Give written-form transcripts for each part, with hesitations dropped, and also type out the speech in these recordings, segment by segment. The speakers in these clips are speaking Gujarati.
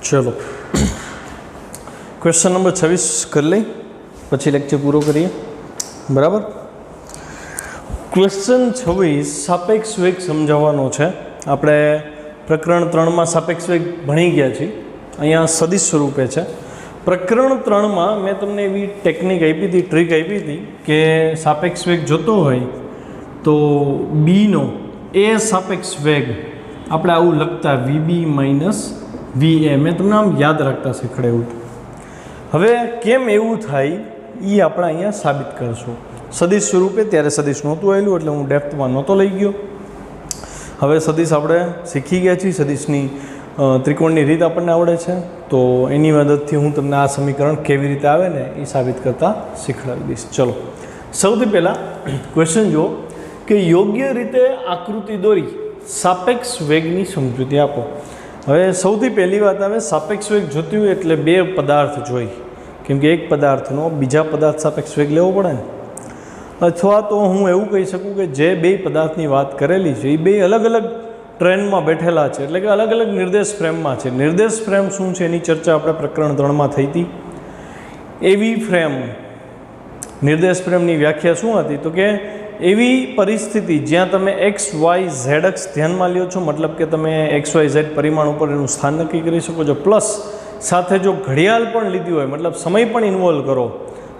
चलो क्वेश्चन नंबर 26 कर ली पछी लेक्चर पूरो करिए। बराबर। क्वेश्चन 26 सापेक्ष वेग समझाववानो छे। आपणे प्रकरण 3 में सापेक्ष वेग भणी गया छे। अहींया सदिश स्वरूपे छे। प्रकरण 3 में मैं तमने एवी टेक्निक आपी थी, ट्रीक आपी थी कि सापेक्ष वेग जोतो होय तो बी नो ए सापेक्ष वेग આપણે આવું લખતા VB માઇનસ VA મેં તમને આમ યાદ રાખતા શીખવાડ્યું હતું। હવે કેમ એવું થાય એ આપણે અહીંયા સાબિત કરશું સદિશ સ્વરૂપે। ત્યારે સદિશ નહોતું આવેલું એટલે હું ડેપ્થમાં નહોતો લઈ ગયો। હવે સદિશ આપણે શીખી ગયા છીએ। સદિશની ત્રિકોણની રીત આપણને આવડે છે તો એની મદદથી હું તમને આ સમીકરણ કેવી રીતે આવે ને એ સાબિત કરતા શીખવાડી દઈશ। ચલો સૌથી પહેલાં ક્વેશ્ચન જુઓ કે યોગ્ય રીતે આકૃતિ દોરી सापेक्ष वेगनी समझूती आपो। हवे सौथी पहली बात आवे सापेक्ष वेग जोती होय एटले बे पदार्थ जोई केम के एक पदार्थनो बीजा पदार्थ सापेक्ष वेग लेवो पड़े ने। अथवा तो हूँ एवं कही सकूँ कि जे बे पदार्थनी वात करेली छे ए बे अलग अलग ट्रेन में बैठेला छे एटले के अलग अलग निर्देश फ्रेम में छे। निर्देश फ्रेम शुं छे एनी चर्चा आपणे प्रकरण 3 में थई हती। एवी फ्रेम निर्देश फ्रेमनी व्याख्या शुं हती तो के एवी परिस्थिति ज्यां तमे एक्स वाय झेड अक्ष ध्यान में लो छो, मतलब कि तमे एक्स वाय झेड परिमाण पर एनुं स्थान नक्की करी शको छो। प्लस साथे जो घड़ियाल पण लीधी होय मतलब समय पण इन्वोल्व करो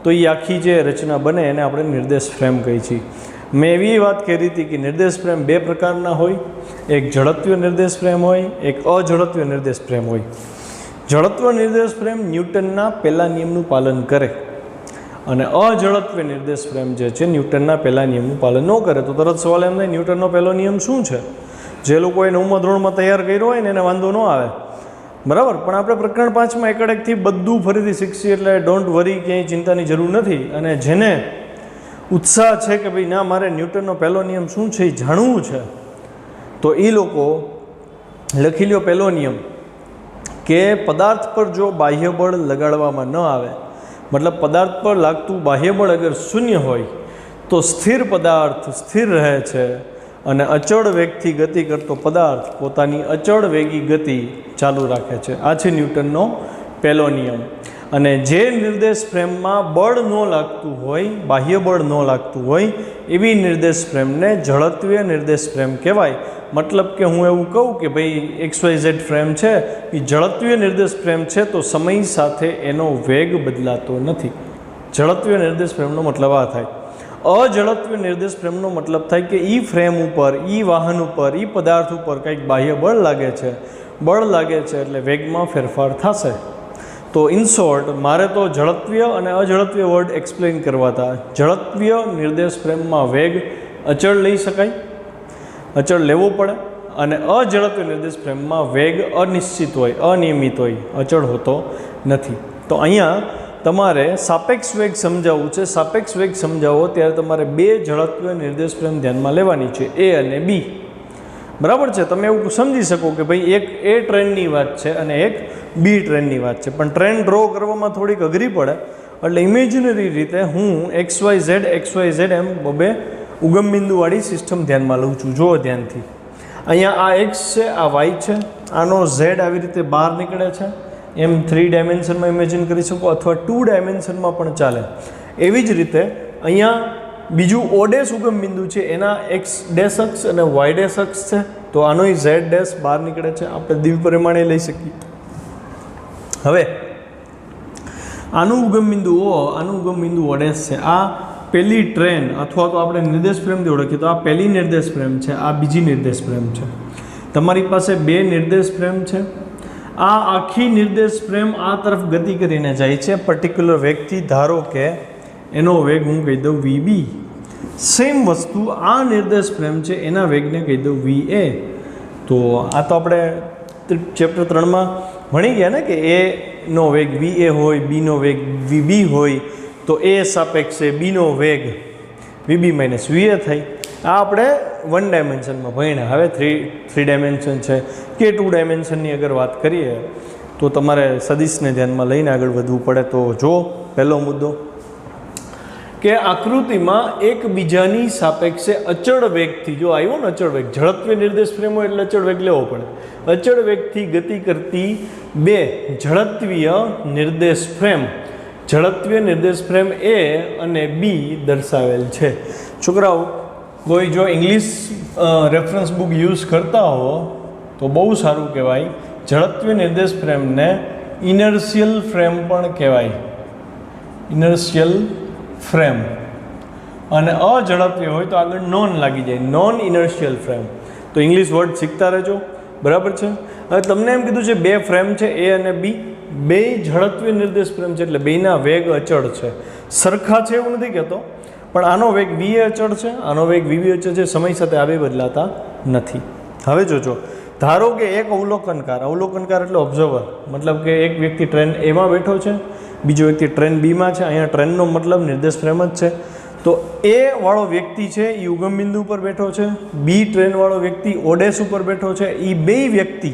तो ये आखी जे रचना बने एने आपणे निर्देश फ्रेम कही छीए। मैं एवी बात करी थी कि निर्देश फ्रेम बे प्रकारना होय, एक जड़त्वीय निर्देश फ्रेम होय, एक अजड़त्वीय निर्देश फ्रेम होय। जड़त्व निर्देश फ्रेम न्यूटनना पहला नियमनुं पालन करे અને અજડત્વ નિર્દેશ ફ્રેમ જે છે ન્યૂટનના પહેલા નિયમનું પાલન ન કરે। તો તરત સવાલ એમ થાય ન્યૂટનનો પહેલો નિયમ શું છે? જે લોકોએ 9મા ધોરણમાં તૈયાર કર્યો હોય ને એને વાંધો ન આવે, બરાબર। પણ આપણે પ્રકરણ 5માં એકડેકથી બધું ફરીથી શીખીએ એટલે ડોન્ટ વરી, ક્યાંય ચિંતાની જરૂર નથી। અને જેને ઉત્સાહ છે કે ભાઈ ના મારે ન્યૂટનનો પહેલો નિયમ શું છે એ જાણવું છે તો એ લોકો લખી લ્યો પહેલો નિયમ કે પદાર્થ પર જો બાહ્ય બળ લગાડવામાં ન આવે मतलब पदार्थ पर लागतु बाह्य बल अगर शून्य होय तो स्थिर पदार्थ स्थिर रहे छे अने अचल वेगथी गति करतो पदार्थ पोतानी अचल वेगी गति चालू राखे छे। आ छे न्यूटननो पहलो नियम। अने जे निर्देश फ्रेम में बळ न लागतुं होय, बाह्य बळ न लागतुं होय एवी निर्देश फ्रेम ने जड़त्वीय निर्देश फ्रेम कहेवाय। मतलब कि हूँ एवं कहूँ कि भाई एक्स वाय झेड फ्रेम है ये जड़त्वीय निर्देश फ्रेम है तो समय साथे एनो वेग बदलातो नथी। जड़त्वीय निर्देश फ्रेमनो मतलब आ थाय। अजड़त्वीय निर्देश फ्रेमनो मतलब थाय कि ई फ्रेम पर, ई वाहन पर, ई पदार्थ पर कंईक बाह्य बळ लागे छे, बळ लागे छे एटले वेगमां फेरफार थशे। तो इन शॉर्ट मारे तो जड़त्वीय और अजड़त्वीय वर्ड एक्सप्लेन करवा था। जड़त्वीय निर्देश फ्रेम में वेग अचल लई शकाय, अचल लेवो पड़े, और अजड़त्वीय निर्देश फ्रेम में वेग अनिश्चित होय, अनियमित होय, अचल होतो नथी। तो अहींया तमारे सापेक्ष वेग समजाववुं छे। सापेक्ष वेग समजावो त्यारे तमारे बे जड़त्वीय निर्देश फ्रेम ध्यान में लेवानी छे, ए अने बी। बराबर है। तमे एवं समझी सको कि भाई एक ए ट्रेननी बात है और एक बी ट्रेननी बात है, पण ट्रेन ड्रो करवामां थोड़ीक अघरी पड़े एटले इमेजिनरी रीते हूँ एक्स वाय झेड एम बबे उगम बिंदुवाड़ी सिस्टम ध्यान में लઉં છું। जुओ ध्यानथी अहींया आ एक्स है, आ वाय है, आनो झेड આવી રીતે બહાર નીકળે છે એમ 3 ડાયમેન્શનમાં ઇમેજિન કરી શકો અથવા 2 ડાયમેન્શનમાં પણ ચાલે। એવી જ રીતે અહીંયા बीजू ओ डैश उगम बिंदु है एना एक्स डैश अक्ष और वाय डैश अक्ष है तो आनो झेड डैश बहार निकले आप द्विपरिमाणे लई सकी। हवे आनु उगम बिंदु ओ, आनु उगम बिंदु ओ डैश है। आ पहली ट्रेन अथवा तो आपणे निर्देश फ्रेम थी ओळखीए तो आ पहली निर्देश फ्रेम है, आ बीजी निर्देश फ्रेम है। तमारी पासे बे निर्देश फ्रेम है। आ आखी निर्देश फ्रेम आ तरफ गति करीने जाय छे पर्टिक्युलर वेगथी। धारो के एनो वेग हूँ कही दूँ VB। सेम वस्तु आ निर्देश फ्रेम है एना वेग ने कही दूँ VA। तो आ तो अपने चैप्टर 3 में भणी गया ने कि ए नो वेग VA होय, बी नो वेग VB होय तो ए सापेक्षे बी नो वेग VB माइनस VA थाय। आ आपणे 1 डायमेंशन में भण्या। हवे 3 डायमेंशन है कि 2 डायमेंशन की अगर बात करिए तो तमारे सदिश ने ध्यान में लईने आगळ वधवुं पड़े। तो जो पहलो मुद्दो कि आकृति में एक बीजानी सापेक्षे अचल वेग थी जो आव्यो ने अचल वेग जड़त्वीय निर्देश फ्रेम होय एटले अचल वेग लेवो पड़े। अचल वेग थी गति करती 2 ઝડત્વીય નિર્દેશ ફ્રેમ A અને B દર્શાવેલ છે. છોકરાઓ કોઈ જો ઇંગ્લિશ રેફરન્સ બુક યુઝ કરતા હો તો બહુ સારું કહેવાય. ઝડત્વીય નિર્દેશ ફ્રેમને ઇનર્શિયલ ફ્રેમ પણ કહેવાય, ઇનર્શિયલ ફ્રેમ. અને અઝડપીય હોય તો આગળ નોન લાગી જાય, નોન ઇનર્શિયલ ફ્રેમ. તો ઇંગ્લિશ વર્ડ શીખતા રહેજો, બરાબર છે. હવે તમને એમ કીધું છે 2 ફ્રેમ છે A અને B, 2 ઝડપીય નિર્દેશ ફ્રેમ છે, એટલે બેના વેગ અચળ છે, સરખા છે એવું નથી કહેતો, પણ આનો વેગ v અચળ છે, આનો વેગ v અચળ છે, સમય સાથે આ બે બદલાતા નથી. હવે જોજો, ધારો કે એક અવલોકનકાર એટલે ઓબ્ઝર્વર, મતલબ કે એક વ્યક્તિ ટ્રેન એમાં બેઠો છે, બીજો વ્યક્તિ ટ્રેન બીમાં છે. અહીંયા ટ્રેનનો મતલબ નિર્દેશ ફ્રેમ જ છે. તો એ વાળો વ્યક્તિ છે એ ઉગમ બિંદુ ઉપર બેઠો છે, બી ટ્રેનવાળો વ્યક્તિ ઓડેસ ઉપર બેઠો છે. એ બે વ્યક્તિ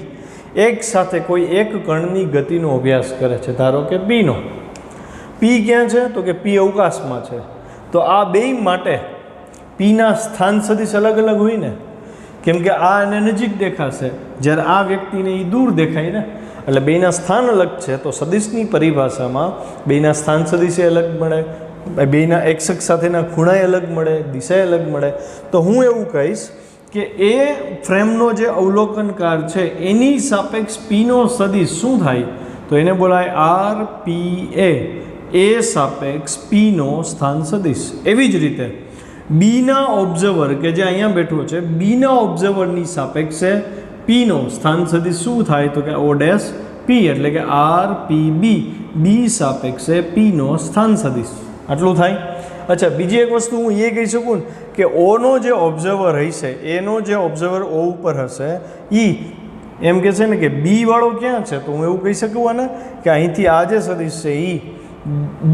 એક સાથે કોઈ એક કણની ગતિનો અભ્યાસ કરે છે. ધારો કે પીનો, પી ક્યાં છે તો કે પી અવકાશમાં છે. તો આ બે માટે પીના સ્થાન સદિશ અલગ અલગ હોય ને, કેમ કે આ એને નજીક દેખાશે, જ્યારે આ વ્યક્તિને એ દૂર દેખાય ને, એટલે બેના સ્થાન અલગ છે. તો સદિશની પરિભાષામાં બેના સ્થાન સદિશે અલગ મળે, બેના એક્ષક સાથેના ખૂણાએ અલગ મળે, દિશાએ અલગ મળે. તો હું એવું કહીશ કે એ ફ્રેમનો જે અવલોકનકાર છે એની સાપેક્ષ પીનો સદિશ શું થાય, તો એને બોલાય આર પી એ સાપેક્ષ પીનો સ્થાન સદિશ. એવી જ રીતે બીના ઓબ્ઝર્વર કે જે અહીંયા બેઠો છે, બીના ઓબ્ઝર્વરની સાપેક્ષે પીનો સ્થાન સદિશ શું થાય, તો કે ઓ ડેશ પી, એટલે કે આર પી બી સાપેક્ષે પીનો સ્થાન સદિશ. આટલું થાય. અચ્છા, બીજી એક વસ્તુ હું એ કહી શકું કે ઓનો જે ઓબ્ઝર્વર હશે, એનો જે ઓબ્ઝર્વર ઓ ઉપર હશે, એમ કે છે ને કે બી વાળો ક્યાં છે, તો હું એવું કહી શકું આને કે અહીંથી આ જે સદિશ છે એ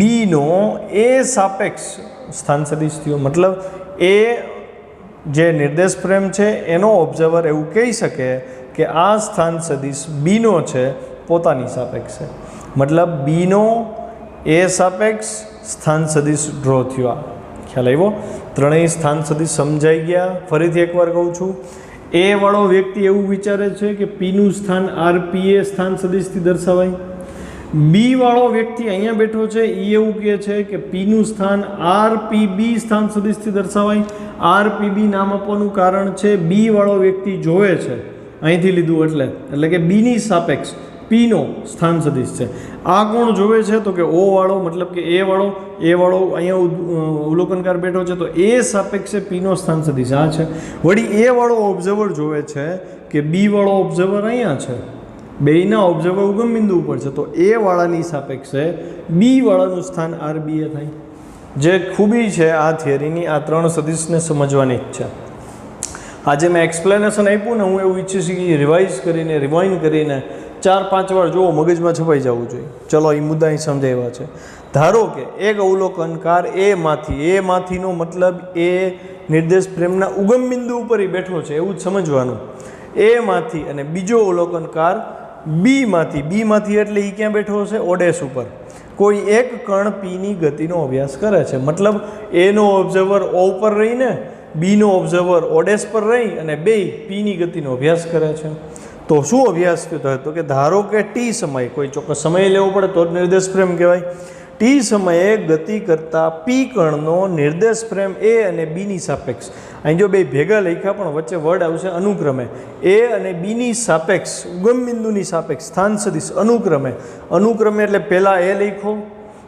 બીનો એ સાપેક્ષ સ્થાન સદિશ થયો. મતલબ એ જે નિર્દેશ ફ્રેમ છે એનો ઓબ્ઝર્વર એવું કહી શકે કે આ સ્થાન સદિશ બીનો છે પોતાની સાપેક્ષે. મતલબ બીનો એ સાપેક્ષ સ્થાન સદિશ ડ્રો થયો. આ ખ્યાલ આવ્યો? ત્રણેય સ્થાન સદિશ સમજાઈ ગયા. ફરીથી એકવાર કહું છું, એ વાળો વ્યક્તિ એવું વિચારે છે કે પીનું સ્થાન આર પી એ સ્થાન સદિશથી દર્શાવાય. બી વાળો વ્યક્તિ અહીંયા બેઠો છે એ એવું કહે છે કે પીનું સ્થાન આર પી બી સ્થાન સદિશથી દર્શાવાય. આર પી બી નામ આપવાનું કારણ છે બી વાળો વ્યક્તિ જોવે છે, અહીંથી લીધું એટલે કે બીની સાપેક્ષ પીનો સ્થાન સદિશ છે. આ કોણ જોવે છે તો કે ઓ વાળો, મતલબ કે એ વાળો અહીંયા અવલોકનકાર બેઠો છે, તો એ સાપેક્ષે પીનો સ્થાન સદિશ આ છે. વળી એ વાળો ઓબ્ઝર્વર જોવે છે કે બી વાળો ઓબ્ઝર્વર અહીંયા છે, બેયના ઓબ્ઝર્વર ઉગમ બિંદુ ઉપર છે, તો એ વાળાની સાપેક્ષે બી વાળાનું સ્થાન આર બી એ થાય. જે ખૂબી છે આ થિયરીની, આ ત્રણ સદિશને સમજવાની જ છે. આજે મેં એક્સપ્લેનેશન આપ્યું ને, હું એવું ઈચ્છું છું કે રિવાઇઝ કરીને રિવાઇન્ડ કરીને 4-5 વાર જુઓ, મગજમાં છપાઈ જવું જોઈએ. ચલો, એ મુદ્દા અહીં સમજાવ્યા છે. ધારો કે એક અવલોકનકાર એમાંથીનો મતલબ એ નિર્દેશ ફ્રેમના ઉગમ બિંદુ ઉપર બેઠો છે એવું જ સમજવાનું. એમાંથી અને બીજો અવલોકનકાર બીમાંથી એટલે એ ક્યાં બેઠો છે? ઓડેસ ઉપર. કોઈ એક કણ પીની ગતિનો અભ્યાસ કરે છે. મતલબ એનો ઓબ્ઝર્વર ઓ ઉપર રહીને બીનો ઓબ્ઝર્વર ઓડેસ પર રહી અને બે પીની ગતિનો અભ્યાસ કરે છે. તો શું અભ્યાસ થયો તો કે ધારો કે ટી સમય, કોઈ ચોક્કસ સમય લેવો પડે તો જ નિર્દેશ ફ્રેમ કહેવાય. ટી સમયે ગતિ કરતા પી કણનો નિર્દેશ ફ્રેમ એ અને બીની સાપેક્ષ, અહીં જો બે ભેગા લખ્યા પણ વચ્ચે વર્ડ આવશે અનુક્રમે, એ અને બીની સાપેક્ષ ઉગમ બિંદુની સાપેક્ષ સ્થાન સદિશ અનુક્રમે એટલે પહેલાં એ લખો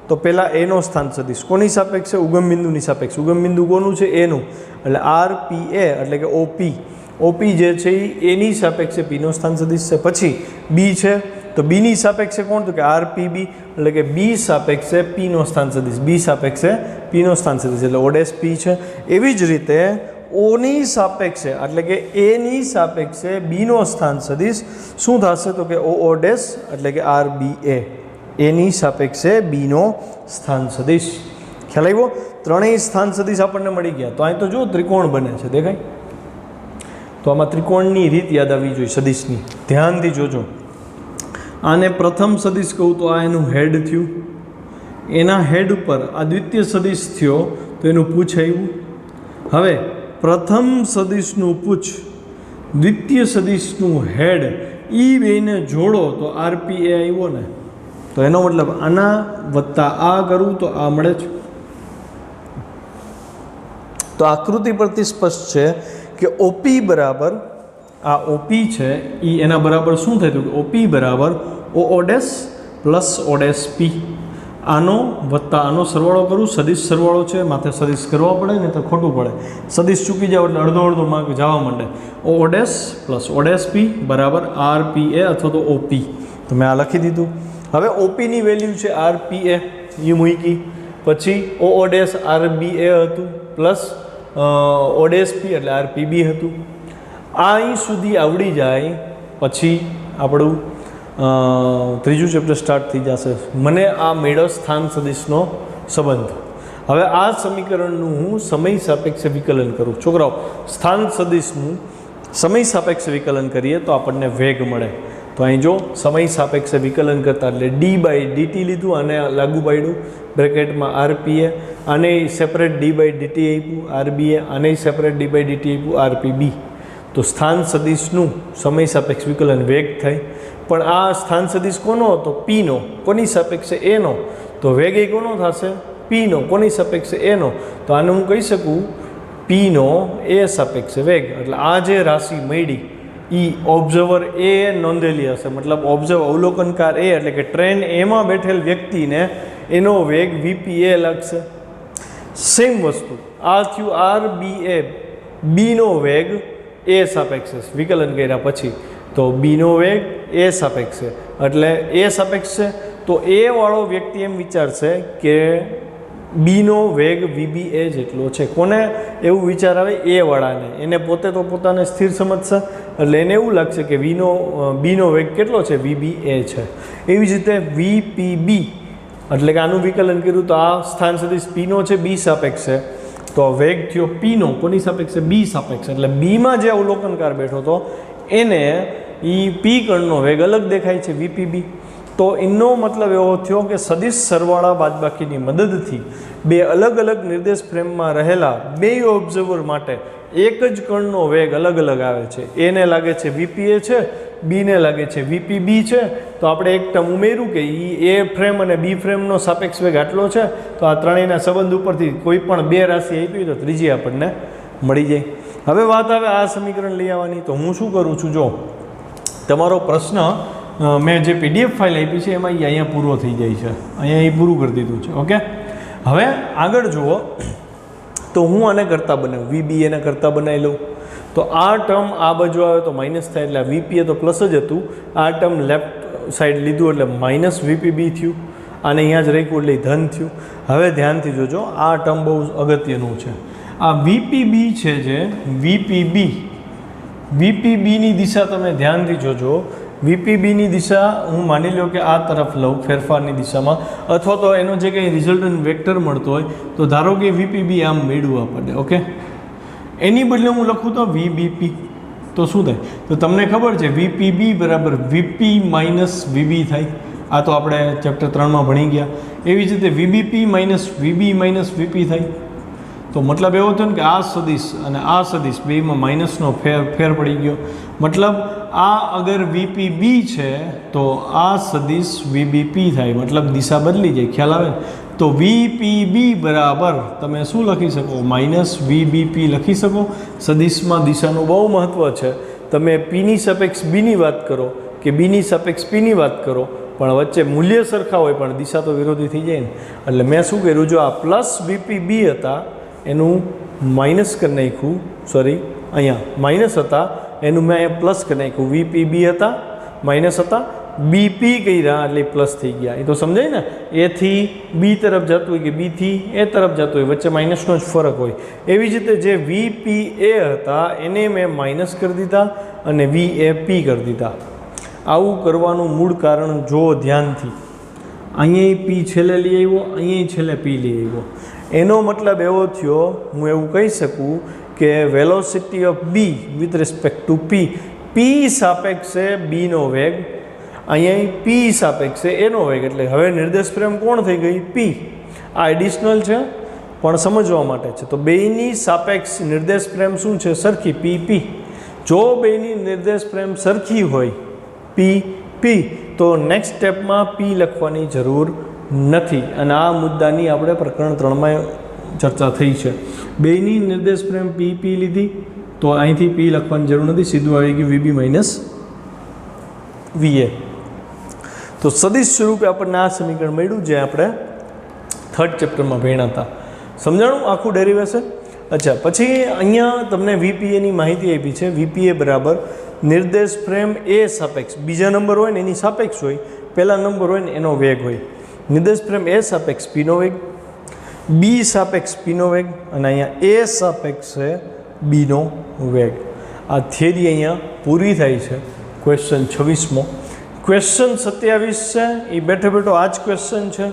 તો પહેલાં એનો સ્થાન સદિશ કોની સાપેક્ષ છે? ઉગમ બિંદુની સાપેક્ષ. ઉગમ બિંદુ કોનું છે? એનું, એટલે આર પી એ એટલે કે ઓપી જે છે એ એની સાપેક્ષે પીનો સ્થાન સદિશ છે. પછી બી છે તો બીની સાપેક્ષે કોણ? તો કે આર પી બી એટલે કે બી સાપેક્ષે પીનો સ્થાન સદિશ, બી સાપેક્ષે પીનો સ્થાન સદિશ એટલે ઓડેસ પી છે. એવી જ રીતે ઓની સાપેક્ષે એટલે કે એની સાપેક્ષે બીનો સ્થાન સદિશ શું થશે? તો કે ઓ ડેશ એટલે કે આર બી એની સાપેક્ષે બીનો સ્થાન સદિશ. ખ્યાલ આવ્યો? ત્રણેય સ્થાન સદિશ આપણને મળી ગયા. તો અહીં તો જો ત્રિકોણ બને છે, દેખાય? તો આમાં ત્રિકોણની રીત યાદ આવવી જોઈએ સદિશની. ધ્યાનથી જોજો. આને પ્રથમ સદિશ કહું તો આ એનું હેડ થયું, એના હેડ ઉપર આ દ્વિતીય સદિશ થયો તો એનું પૂછ આવ્યું. હવે પ્રથમ સદિશનું પૂછ, દ્વિતીય સદિશનું હેડ, એ બેને જોડો તો RPA આવ્યો ને, તો એનો મતલબ આના વત્તા આ કરું તો આ મળે છે. તો આકૃતિ પરથી સ્પષ્ટ છે કે OP બરાબર આ OP છે એ એના બરાબર શું થાય તો OP બરાબર OO dash plus O dash P. આનો વત્તા આનો સરવાળો કરું, સદિશ સરવાળો છે, માથે સદિશ કરવા પડે ને તો ખોટું પડે, સદિશ ચૂકી જાવ એટલે અડધો અડધો માર્ક જવા માંડે. OO dash plus O dash P બરાબર RPA અથવા તો OP. તો મેં આ લખી દીધું. હવે OPની વેલ્યુ છે RPA એ મૂકી, પછી OO ડેશ RBA હતું પ્લસ O ડેશ P એટલે RPB હતું. આ અહીં સુધી આવડી જાય પછી આપણું ત્રીજું ચેપ્ટર સ્ટાર્ટ થઈ જશે. મને આ મેળો સ્થાન સદિશનો સંબંધ. હવે આ સમીકરણનું હું સમય સાપેક્ષે વિકલન કરું. છોકરાઓ, સ્થાન સદિશનું સમય સાપેક્ષે વિકલન કરીએ તો આપણને વેગ મળે. તો અહીં જો સમય સાપેક્ષે વિકલન કરતા એટલે d/dt લીધું અને લાગુ પાડ્યું બ્રેકેટમાં RPA, આને સેપરેટ d/dt આપ્યું RBA, આને સેપરેટ d/dt આપ્યું RPB. તો સ્થાન સદિશનું સમય સાપેક્ષ વિકલન વેગ થાય. પણ આ સ્થાન સદિશ કોનો હતો? Pનો. કોની સાપેક્ષે? Aનો. તો વેગ એ કોનો થશે? Pનો. કોની સાપેક્ષે? Aનો. તો આને હું કહી શકું Pનો A સાપેક્ષે વેગ. એટલે આ જે રાશિ મળી એ ઓબ્ઝર્વર એ નોંધેલી હશે, મતલબ અવલોકનકાર એ એટલે કે ટ્રેન એમાં બેઠેલ વ્યક્તિને એનો વેગ VPA લાગશે. સેમ વસ્તુ આ થયું RBA, બીનો વેગ એ સાપેક્ષે વિકલન કર્યા પછી, તો બીનો વેગ એ સાપેક્ષે એટલે એ સાપેક્ષે. તો એ વાળો વ્યક્તિ એમ વિચારશે કે બીનો વેગ VBA જેટલો છે. કોને એવું વિચાર આવે? એ વાળાને. એને પોતે તો પોતાને સ્થિર સમજશે એટલે એને એવું લાગશે કે બીનો વેગ કેટલો છે? VBA છે. એવી જ રીતે VPB એટલે કે આનું વિકલન કર્યું તો આ સ્થાન સદિશ Pનો છે B સાપેક્ષે, તો વેગ થયો Pનો કોની સાપેક્ષે? B સાપેક્ષે. એટલે બીમાં જે અવલોકનકાર બેઠો હતો એને એ P કણનો વેગ અલગ દેખાય છે VPB. તો એનો મતલબ એવો થયો કે સદિશ સરવાળા બાદબાકીની મદદથી બે અલગ અલગ નિર્દેશ ફ્રેમમાં રહેલા બે ઓબ્ઝર્વર માટે એક જ કણનો વેગ અલગ અલગ આવે છે. એને લાગે છે VPA છે, બીને લાગે છે VPB છે. તો આપણે એક ટર્મ ઉમેર્યું કે એ ફ્રેમ અને બી ફ્રેમનો સાપેક્ષ વેગ આટલો છે. તો આ ત્રણેયના સંબંધ ઉપરથી કોઈ પણ બે રાશિ આપી તો ત્રીજી આપણને મળી જાય. હવે વાત આવે આ સમીકરણ લઈ આવવાની. તો હું શું કરું છું, જો તમારો પ્રશ્ન મેં જે PDF ફાઇલ આપી છે એમાં એ અહીંયા પૂરો થઈ જાય છે, અહીંયા એ પૂરું કરી દીધું છે. ઓકે, હવે આગળ જુઓ. તો હું આને કરતા બનાવું, VBA ને કરતા બનાવી લઉં. તો આ ટર્મ આ બાજુ આવે તો માઇનસ થાય એટલે VPA તો પ્લસ જ હતું. આ ટર્મ લેફ્ટ સાઈડ લીધું એટલે માઇનસ VPB થયું. આને અહીંયા જ રાખ્યું એટલે ધન થયું. હવે ધ્યાનથી જોજો, આ ટર્મ બહુ અગત્યનું છે. આ VPB છે જે VPBની દિશા તમે ધ્યાનથી જોજો. VPBની દિશા હું માની લો કે આ તરફ લઉં ફેરફારની દિશામાં, અથવા તો એનો જે કંઈ રિઝલ્ટન્ટ વેક્ટર મળતો હોય તો ધારો કે VPB આમ મેળવું આપણને. ઓકે, એની બદલે હું લખું તો VBP. તો શું થાય? તો તમને ખબર છે VPB બરાબર VP માઇનસ VB થાય. આ તો આપણે ચેપ્ટર 3માં ભણી ગયા. એવી જ રીતે VBP minus VB minus VP થાય. તો મતલબ એવો થયો ને કે આ સદિશ અને આ સદિશ બેમાં માઇનસનો ફેર પડી ગયો. મતલબ આ અગર VPB છે તો આ સદિશ VBP થાય, મતલબ દિશા બદલી જાય. ખ્યાલ આવે ને? તો VPB બરાબર તમે શું લખી શકો? માઇનસ VBP લખી શકો. સદિશમાં દિશાનું બહુ મહત્ત્વ છે. તમે Pની સાપેક્ષ Bની વાત કરો કે Bની સાપેક્ષ Pની વાત કરો, પણ વચ્ચે મૂલ્ય સરખા હોય પણ દિશા તો વિરોધી થઈ જાય ને. એટલે મેં શું કર્યું, જો આ પ્લસ VPB હતા એનું માઇનસ કરી નાખ્યું, સોરી અહીંયા માઇનસ હતા એનું મેં અહીંયા પ્લસ કરી નાખ્યું. VPB હતા માઇનસ હતા, BP કર્યા એટલે પ્લસ થઈ ગયા. એ તો સમજાય ને? એથી B તરફ જતું હોય કે બીથી એ તરફ જતું હોય, વચ્ચે માઇનસનો જ ફરક હોય. એવી જ રીતે જે VPA હતા એને મેં માઇનસ કરી દીધા અને VAP કરી દીધા. આવું કરવાનું મૂળ કારણ જો ધ્યાનથી, અહીંયા P છેલ્લે લઈ આવ્યો, અહીંયા છેલ્લે P લઈ આવ્યો. એનો મતલબ એવો થયો, હું એવું કહી શકું કે velocity of B with respect to P સાપેક્ષે Bનો વેગ, અહીંયા P સાપેક્ષે એનો વેગ. એટલે હવે નિર્દેશ ફ્રેમ કોણ થઈ ગઈ? P. આ એડિશનલ છે પણ સમજવા માટે છે. તો બેયની સાપેક્ષ નિર્દેશ ફ્રેમ શું છે? સરખી PP. જો બેયની નિર્દેશ ફ્રેમ સરખી હોય પી પી, તો નેક્સ્ટ સ્ટેપમાં પી લખવાની જરૂર નથી. અને આ મુદ્દાની આપણે પ્રકરણ 3માં ચર્ચા થઈ છે. બેયની નિર્દેશ ફ્રેમ પી પી લીધી, તો અહીંથી પી લખવાની જરૂર નથી, સીધું આવી ગયું વીબી માઇનસ વીએ. તો સદિશ સ્વરૂપે આપણને આ સમીકરણ મળ્યું જે આપણે 3rd ચેપ્ટરમાં ભણ્યા હતા. સમજાણું આખું ડેરિવેશન? અચ્છા, પછી અહીંયા તમને વીપીએની માહિતી આપી છે. વીપીએ બરાબર નિર્દેશ ફ્રેમ એ સાપેક્ષ, બીજા નંબર હોય ને એની સાપેક્ષ હોય, પહેલા નંબર હોય ને એનો વેગ હોય. નિર્દેશ ફ્રેમ એ સાપેક્ષ પીનો વેગ, બી સાપેક્ષ પીનો વેગ, અને અહીંયા એ સાપેક્ષ છે બીનો વેગ. આ થિયરી અહીંયા પૂરી થાય છે ક્વેશ્ચન 26મો. ક્વેશ્ચન 27 છે એ બેઠો બેઠો આ જ ક્વેશ્ચન છે,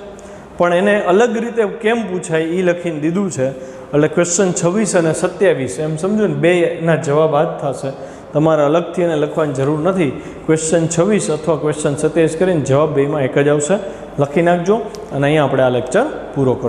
પણ એને અલગ રીતે કેમ પૂછાય એ લખીને દીધું છે. એટલે ક્વેશ્ચન 26 અને 27 એમ સમજો ને, બેના જવાબ આ જ થશે. તમારે અલગથી એને લખવાની જરૂર નથી. ક્વેશ્ચન 26 અથવા ક્વેશ્ચન 27 કરીને જવાબ બેમાં એક જ આવશે. લખી નાખજો અને અહીંયા આપણે આ લેક્ચર પૂરો કરો.